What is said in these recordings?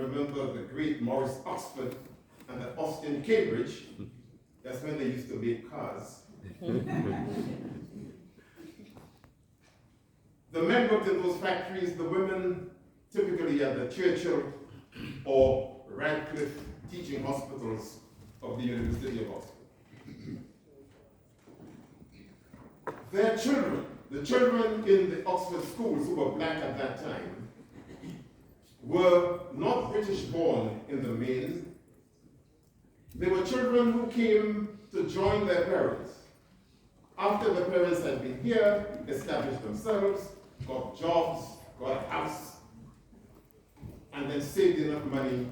remember the great Morris Oxford and the Austin Cambridge, that's when they used to make cars. The men worked in those factories, the women typically at the Churchill or Radcliffe teaching hospitals of the University of Oxford. Their children, the children in the Oxford schools who were black at that time, were not British born in the main. They were children who came to join their parents. After the parents had been here, established themselves, got jobs, got a house, and then saved enough money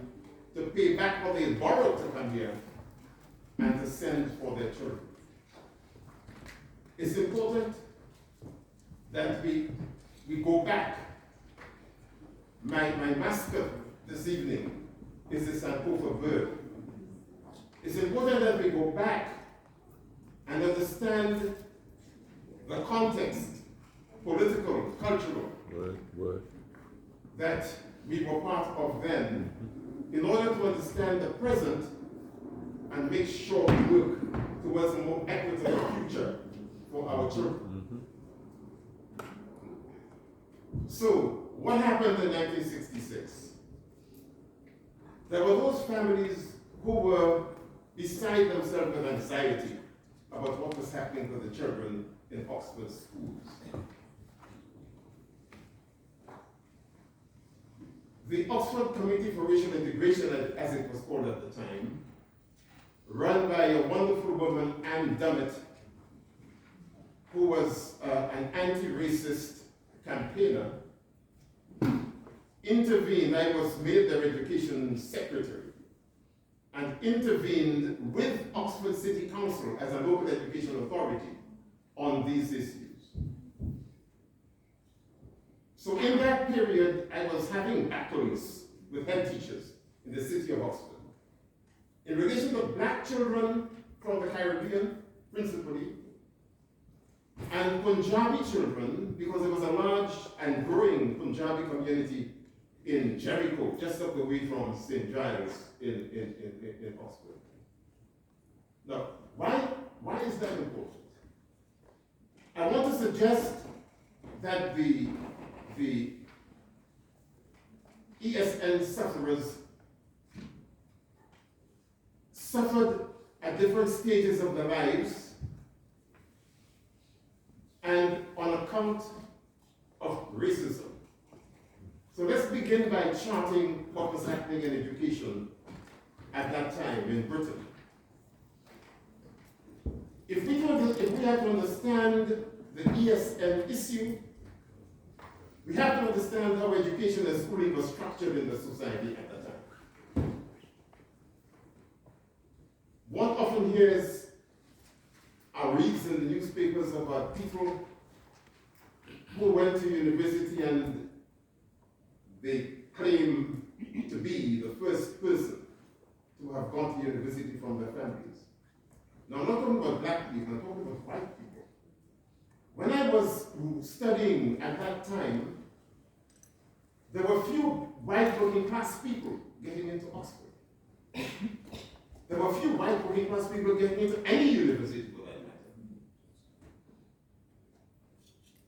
to pay back what they had borrowed to come here and to send for their children. It's important that we go back. My mascot this evening is the Sankofa bird. It's important that we go back and understand the context, political, cultural, that we were part of then, in order to understand the present and make sure we work towards a more equitable future for our children. So, what happened in 1966? There were those families who were beside themselves with anxiety about what was happening to the children in Oxford schools. The Oxford Committee for Racial Integration, as it was called at the time, run by a wonderful woman, Anne Dummett, who was an anti-racist campaigner, intervened. I was made their education secretary, and intervened with Oxford City Council as a local education authority on these issues. So in that period, I was having battles with head teachers in the city of Oxford in relation to black children from the Caribbean, principally, and Punjabi children, because there was a large and growing Punjabi community in Jericho, just up the way from St. Giles in Oxford. Now, why is that important? I want to suggest that the ESN sufferers suffered at different stages of their lives and on account of racism. So let's begin by charting what was happening in education at that time in Britain. If we have to understand the ESN issue, we have to understand how education and schooling was structured in the society at that time. One often hears or reads in the newspapers about people who went to university and they claim to be the first person to have gone to university from their families. Now, I'm not talking about black people, I'm talking about white people. When I was studying at that time, there were few white working class people getting into Oxford. There were few white working class people getting into any university for that matter.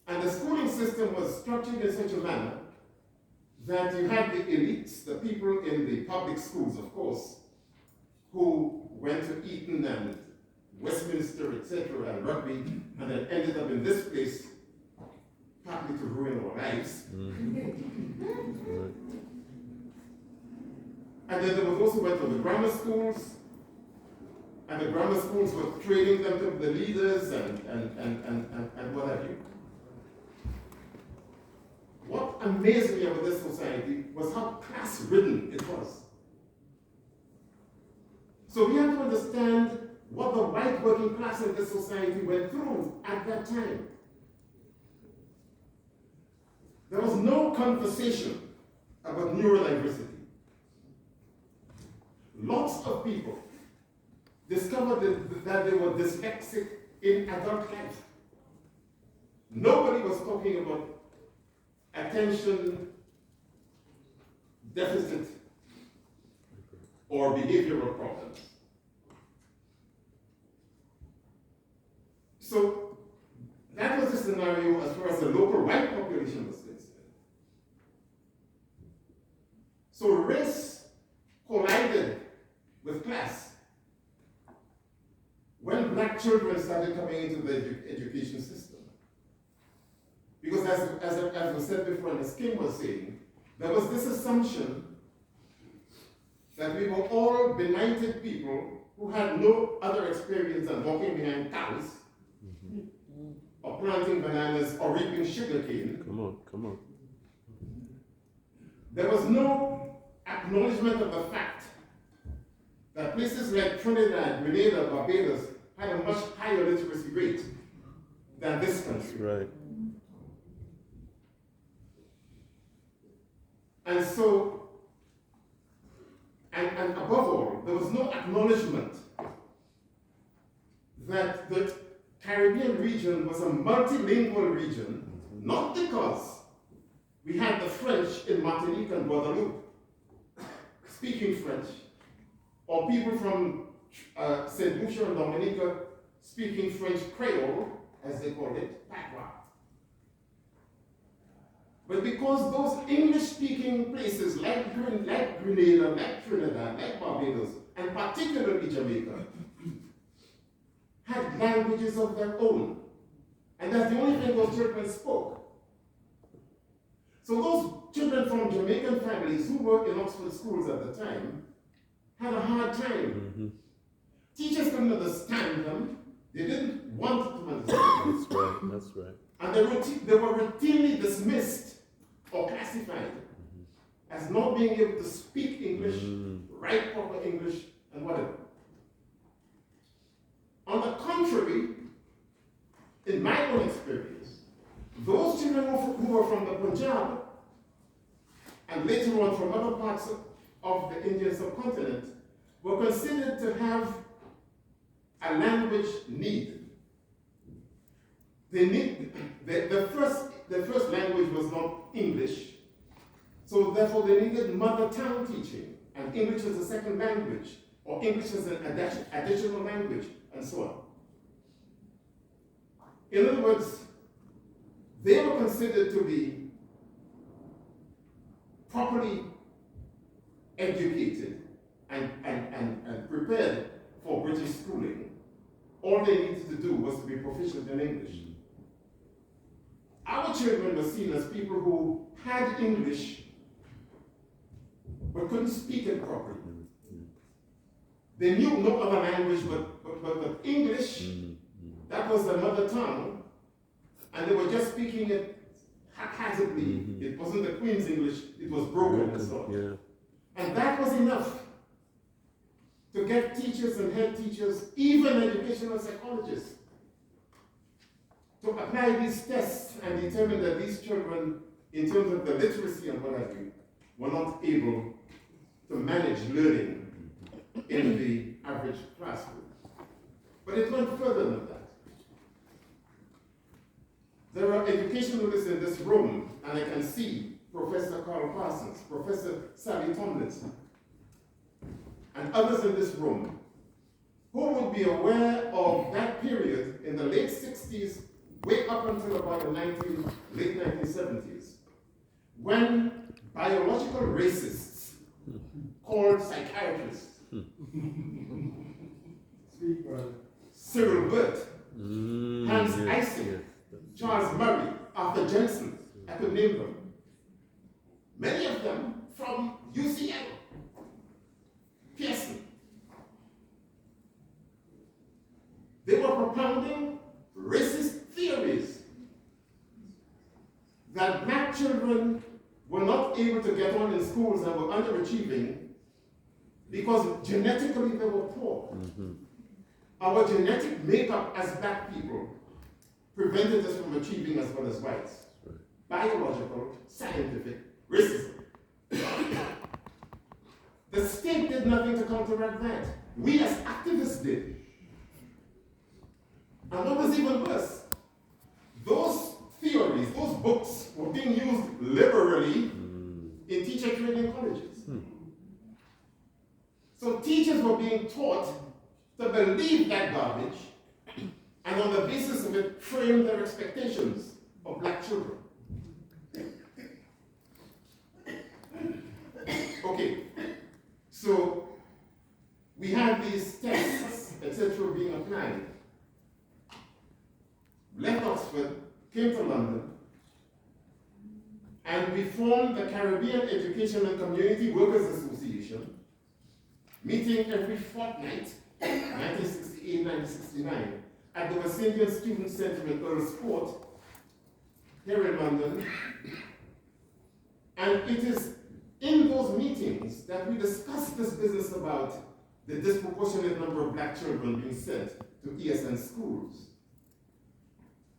And the schooling system was structured in such a manner that you had the elites, the people in the public schools, of course, who went to Eton and Westminster, etc., and Rugby, and then ended up in this place, partly to ruin our lives. And then there were those who went to the grammar schools, and the grammar schools were training them to be the leaders and what have you. What amazed me about this society was how class-ridden it was. So we have to understand what the white working class in this society went through at that time. There was no conversation about neurodiversity. Lots of people discovered that they were dyslexic in adult life. Nobody was talking about attention deficit or behavioral problems. So that was the scenario as far as the local white population was concerned. So race collided with class when black children started coming into the education system. Because as was said before, and as Kim was saying, there was this assumption that we were all benighted people who had no other experience than walking behind cows, or planting bananas, or reaping sugarcane. Come on. There was no acknowledgement of the fact that places like Trinidad, Grenada, Barbados had a much higher literacy rate than this country. Right. And so, and above all, there was no acknowledgement that the Caribbean region was a multilingual region, not because we had the French in Martinique and Guadeloupe speaking French, or people from St. Lucia and Dominica speaking French Creole, as they call it, patois. But because those English-speaking places like Grenada, like Trinidad, like Barbados, and particularly Jamaica, had languages of their own. And that's the only thing those children spoke. So those children from Jamaican families who worked in Oxford schools at the time had a hard time. Teachers couldn't understand them. They didn't want to understand them. That's right. And they were routinely dismissed or classified as not being able to speak English, write proper English, and whatever. On the contrary, in my own experience, those children who were from the Punjab and later on from other parts of the Indian subcontinent were considered to have a language need. The first language was not English, so therefore they needed mother tongue teaching, and English as a second language, or English as an additional language, and so on. In other words, they were considered to be properly educated and prepared for British schooling. All they needed to do was to be proficient in English. Our children were seen as people who had English but couldn't speak it properly. They knew no other language but English. That was their mother tongue, and they were just speaking it haphazardly. It wasn't the Queen's English, it was broken and so on. Yeah. And that was enough to get teachers and head teachers, even educational psychologists, to apply these tests and determine that these children, in terms of the literacy and what have you, were not able to manage learning in the average classroom. But it went further than that. There are educationalists in this room, and I can see Professor Carl Parsons, Professor Sally Tomlinson, and others in this room who would be aware of that period in the late 60s, way up until about the late 1970s, when biological racists called psychiatrists Cyril Burt, Hans Ising, Charles Murray, Arthur Jensen, I could name them. Many of them from UCL, Pearson. They were propounding racist theories that black children were not able to get on in schools and were underachieving because genetically they were poor. Our genetic makeup as black people prevented us from achieving as well as whites. Biological, scientific racism. The state did nothing to counteract that. We as activists did. And what was even worse, those theories, those books were being used liberally in teacher training colleges. So teachers were being taught to believe that garbage and on the basis of it frame their expectations of black children. Okay, so we had these tests, etc., being applied. Left Oxford, came to London, and we formed the Caribbean Education and Community Workers Association, meeting every fortnight, 1968-1969, at the West Indian Student Centre in Earl's Court, here in London. And it is in those meetings that we discussed this business about the disproportionate number of black children being sent to ESN schools.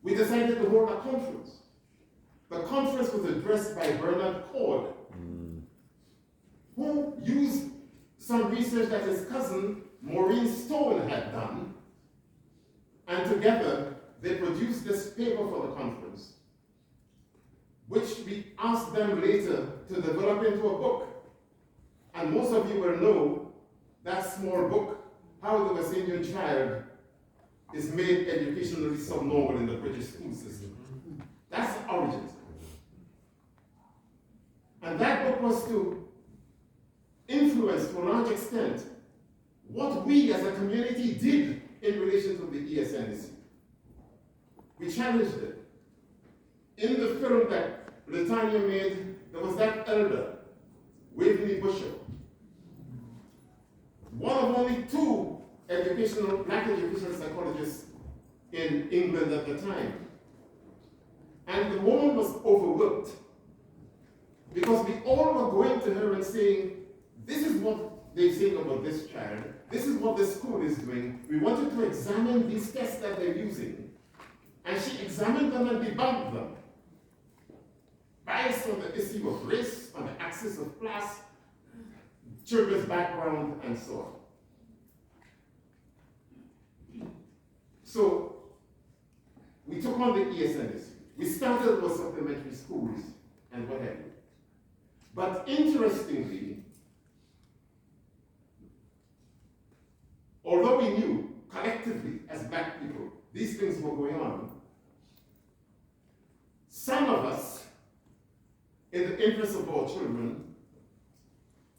We decided to hold a conference. The conference was addressed by Bernard Coard, who used some research that his cousin Maureen Stone had done, and together they produced this paper for the conference, which we asked them later to develop into a book. And most of you will know that small book, How the West Indian Child is Made Educationally Subnormal in the British School System. That's the origins. And that book was to influence, to a large extent, what we as a community did in relation to the ESN issue. We challenged it. In the film that Latanya made, there was that elder, Waveney Busher, one of only two black educational psychologists in England at the time. And the woman was overworked because we all were going to her and saying, this is what they say about this child, this is what the school is doing, we wanted to examine these tests that they're using. And she examined them and debunked them, based on the issue of race, on the axis of class, children's background, and so on. So, we took on the ESN issue. We started with supplementary schools and what have you. But interestingly, although we knew collectively as black people these things were going on, some of us, in the interest of our children,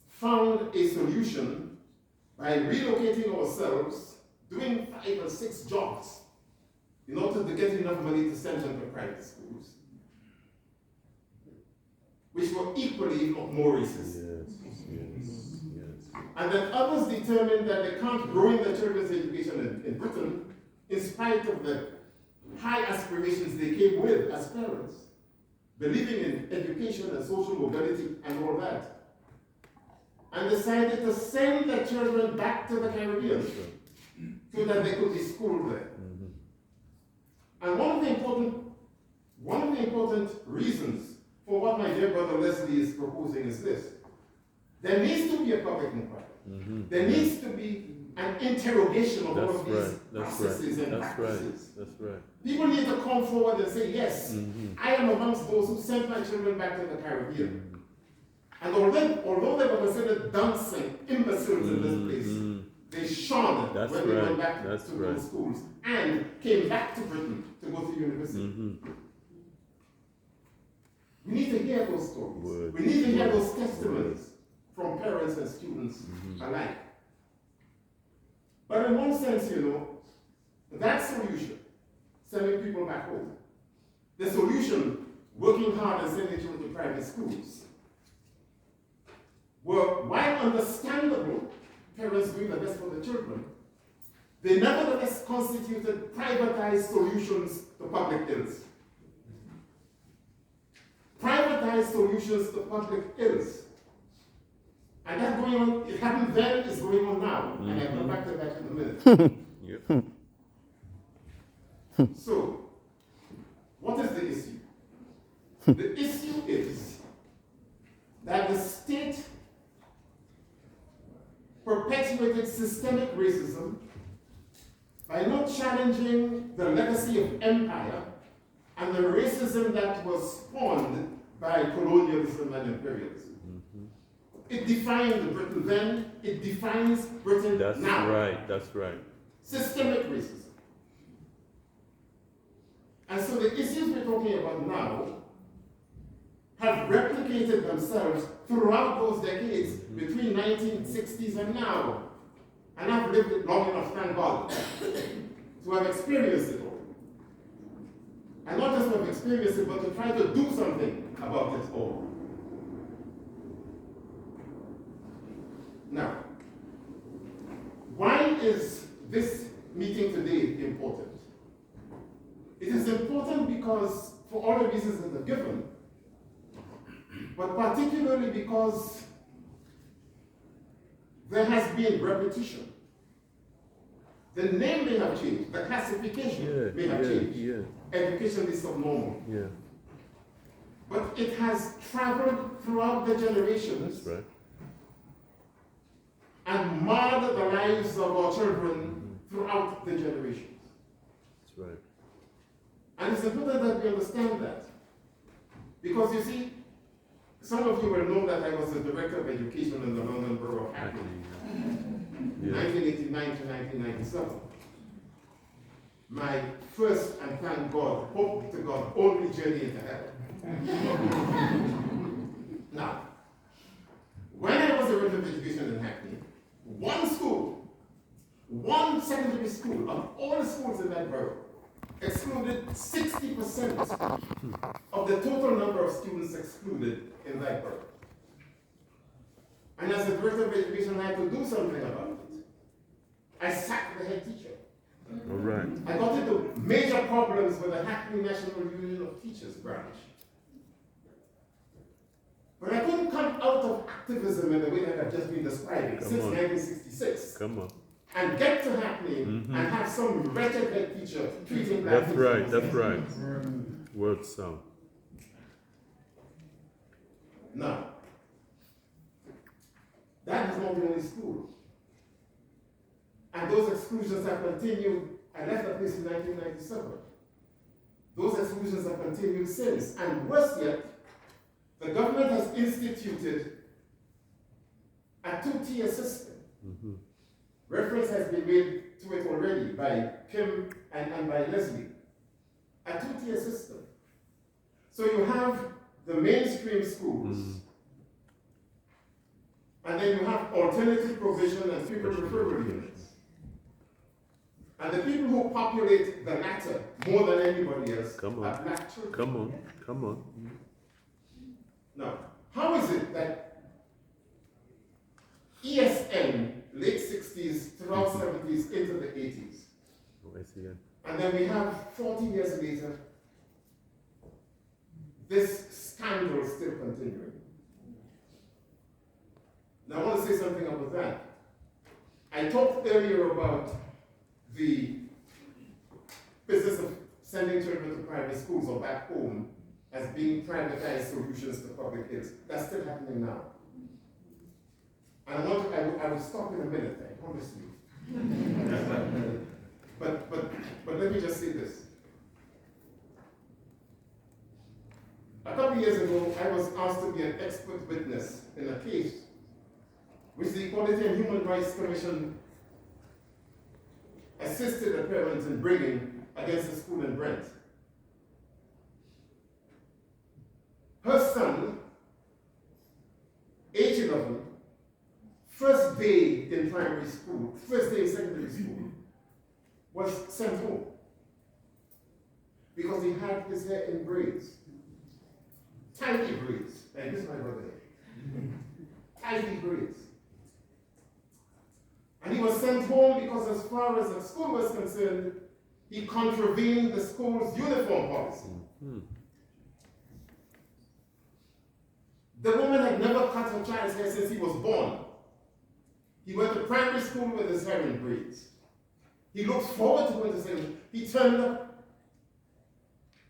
found a solution by relocating ourselves, doing 5 or 6 jobs in order to get enough money to send them to private schools, which were equally, if not more, racist. Yes. And then others determined that they can't grow in their children's education in Britain, in spite of the high aspirations they came with as parents, believing in education and social mobility and all that, and decided to send their children back to the Caribbean so that they could be schooled there. And one of the important reasons for what my dear brother Leslie is proposing is this: there needs to be a public inquiry. There needs to be an interrogation of all of these processes and practices. That's right. People need to come forward and say, yes, I am amongst those who sent my children back to the Caribbean. And although they were considered dancing imbeciles in this place, they shone when they went back to those schools and came back to Britain to go to university. We need to hear those stories. We need to hear those testimonies from parents and students alike. But in one sense, that solution, sending people back home, the solution, working hard and sending children to private schools, were, while understandable, parents doing the best for the children, they nevertheless constituted privatized solutions to public ills. Privatized solutions to public ills. And that's going on, it happened then, it's going on now. And I'll come back to that in a minute. So, what is the issue? The issue is that the state perpetuated systemic racism by not challenging the legacy of empire and the racism that was spawned by colonialism and imperialism. It defined Britain then, it defines Britain That's now. right, that's right. Systemic racism. And so the issues we're talking about now have replicated themselves throughout those decades between 1960s and now. And I've lived it long enough, thank God, to have experienced it all. And not just to have experienced it, but to try to do something about it all. Now, why is this meeting today important? It is important because, for all the reasons that are given, but particularly because there has been repetition. The name may have changed, the classification may have changed. Education is subnormal. But it has traveled throughout the generations. That's right. And marred the lives of our children throughout the generations. That's right. And it's important that we understand that. Because you see, some of you will know that I was the Director of Education in the London Borough of Hackney, 1989 to 1997. My first, and thank God, hope to God, only journey into heaven. Now, when I was Director of Education in Hackney, one school, one secondary school of all the schools in that borough excluded 60% of the total number of students excluded in that borough. And as the Director of Education, I had to do something about it. I sacked the head teacher. All right. I got into major problems with the Hackney National Union of Teachers branch. But I couldn't come out of activism in the way that I've just been describing since 1966. Come on. And get to Hackney and have some wretched head teacher treating black That's people. right, that's right. Word sound. Now, that is not the only school. And those exclusions have continued. I left the place in 1997. Those exclusions have continued since. And worse yet, the government has instituted a two-tier system. Reference has been made to it already by Kim and by Leslie. A two-tier system. So you have the mainstream schools, and then you have alternative provision and pupil referral units. And the people who populate the latter more than anybody else are black children. Come on. Now, how is it that ESN, late 60s, throughout 70s, into the 80s, and then we have 40 years later, this scandal still continuing? Now, I want to say something about that. I talked earlier about the business of sending children to private schools or back home as being privatized solutions to public ills. That's still happening now. And I will stop in a minute, I promise you. but let me just say this. A couple years ago, I was asked to be an expert witness in a case which the Equality and Human Rights Commission assisted a parent in bringing against a school in Brent. Her son, age 11, first day in primary school, first day in secondary school, was sent home because he had his hair in braids. Tiny braids, like this my brother here. Tiny braids. And he was sent home because as far as the school was concerned, he contravened the school's uniform policy. The woman had never cut her child's hair since he was born. He went to primary school with his hair in braids. He looked forward to going to secondary. He turned up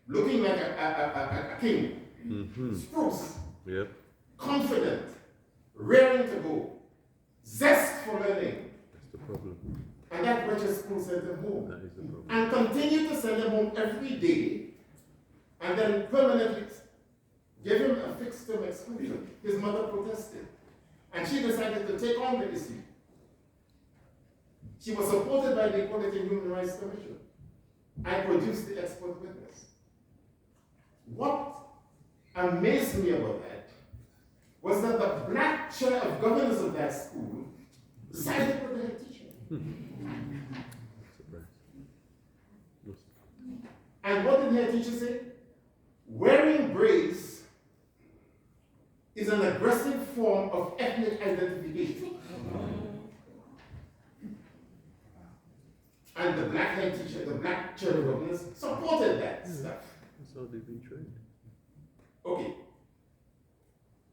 looking like a king. Spruce. Confident. Raring to go. Zest for learning. That's the problem. And that wretched school sent him home. That is the problem. And continued to send him home every day. And then permanently gave him a fixed term exclusion. His mother protested. And she decided to take on the issue. She was supported by the Equality and Human Rights Commission. I produced the expert witness. What amazed me about that was that the black chair of governors of that school sided with the head teacher. And what did the head teacher say? Wearing braids is an aggressive form of ethnic identification. And the black head teacher, the black chair of governors, supported that stuff. That's how they've been trained. Okay.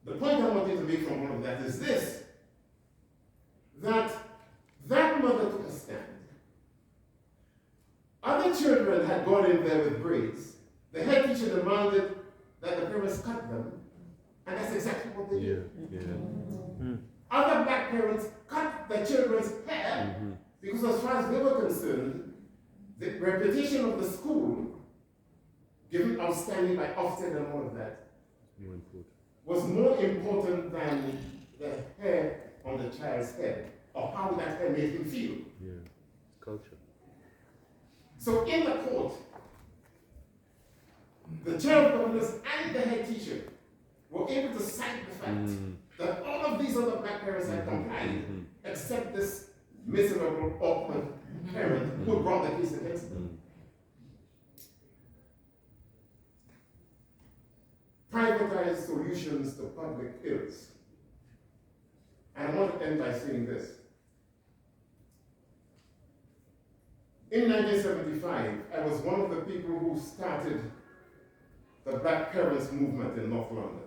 The point I wanted to make from all of that is this, that mother took a stand. Other children had gone in there with braids. The head teacher demanded that the parents cut them, and that's exactly what they did. Other black parents cut their children's hair because as far as they were concerned, the reputation of the school, given outstanding by Ofsted and all of that, was more important than the hair on the child's head, or how that hair made him feel. Yeah, culture. So in the court, the chair of governors and the head teacher were able to cite the fact that all of these other black parents had complied, except this miserable, awkward parent who brought the case against them. Privatized solutions to public ills. And I want to end by saying this. In 1975, I was one of the people who started the Black Parents Movement in North London.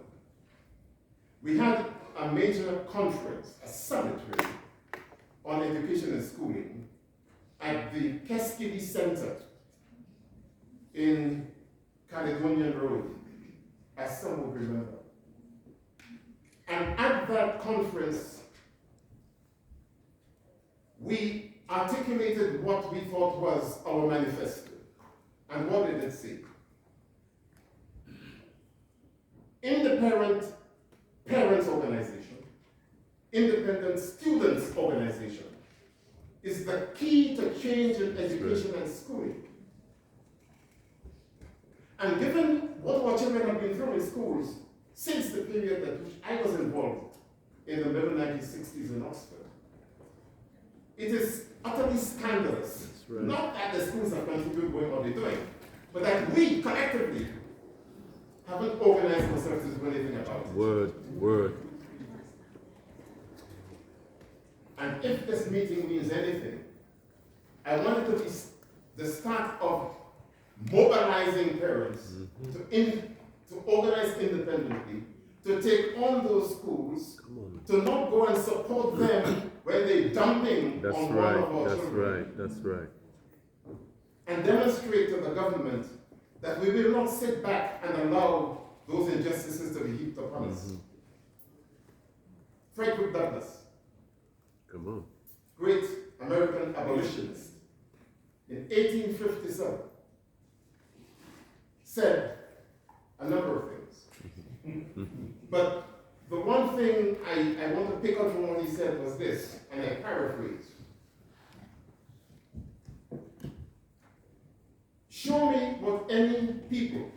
We had a major conference, a summit really, on education and schooling at the Keskidi Center in Caledonian Road, as some would remember. And at that conference, we articulated what we thought was our manifesto. And what did it say? Independent parents organization, independent students organization is the key to change in education and schooling. And given what our children have been through in schools since the period at which I was involved in the middle 1960s in Oxford, it is utterly scandalous. Right. Not that the schools have contributed doing what they're doing, but that we collectively haven't organized ourselves to do anything about it. Word. And if this meeting means anything, I want it to be the start of mobilizing parents to organize independently, to take on those schools, to not go and support them when they're dumping on one of our children. That's right. And demonstrate to the government that we will not sit back and allow those injustices to be heaped upon us. Frederick Douglass, great American abolitionist, in 1857, said a number of things. But the one thing I want to pick up from what he said was this, and I paraphrase. Show me what any people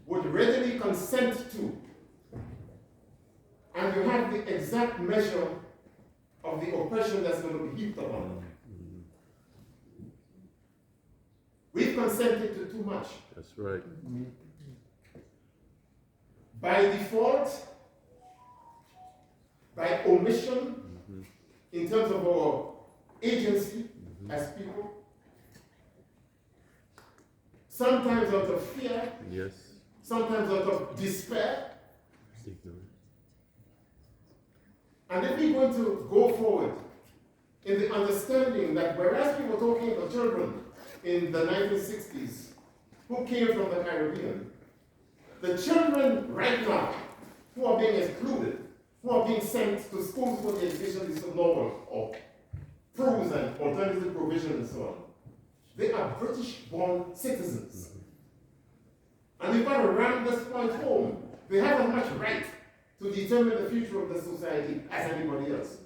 would readily consent to, and you have the exact measure of the oppression that's going to be heaped upon them. We've consented to too much. That's right. By default, by omission, in terms of our agency as people, sometimes out of fear, yes, sometimes out of despair. Ignorant. And if we're going to go forward in the understanding that whereas we were talking about children in the 1960s who came from the Caribbean, the children right now who are being excluded, who are being sent to schools where the education is so normal, or PRUs and alternative provision and so on, they are British-born citizens. And we've got to ram this point home. They have as much right to determine the future of the society as anybody else.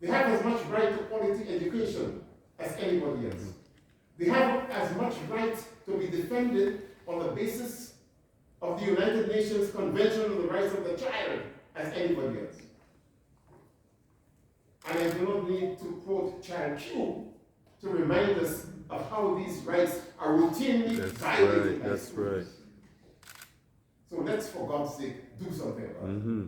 They have as much right to quality education as anybody else. They have as much right to be defended on the basis of the United Nations Convention on the Rights of the Child as anybody else. And I do not need to quote Child Q to remind us of how these rights are routinely violated. That's right. So let's, for God's sake, do something about it. Mm-hmm.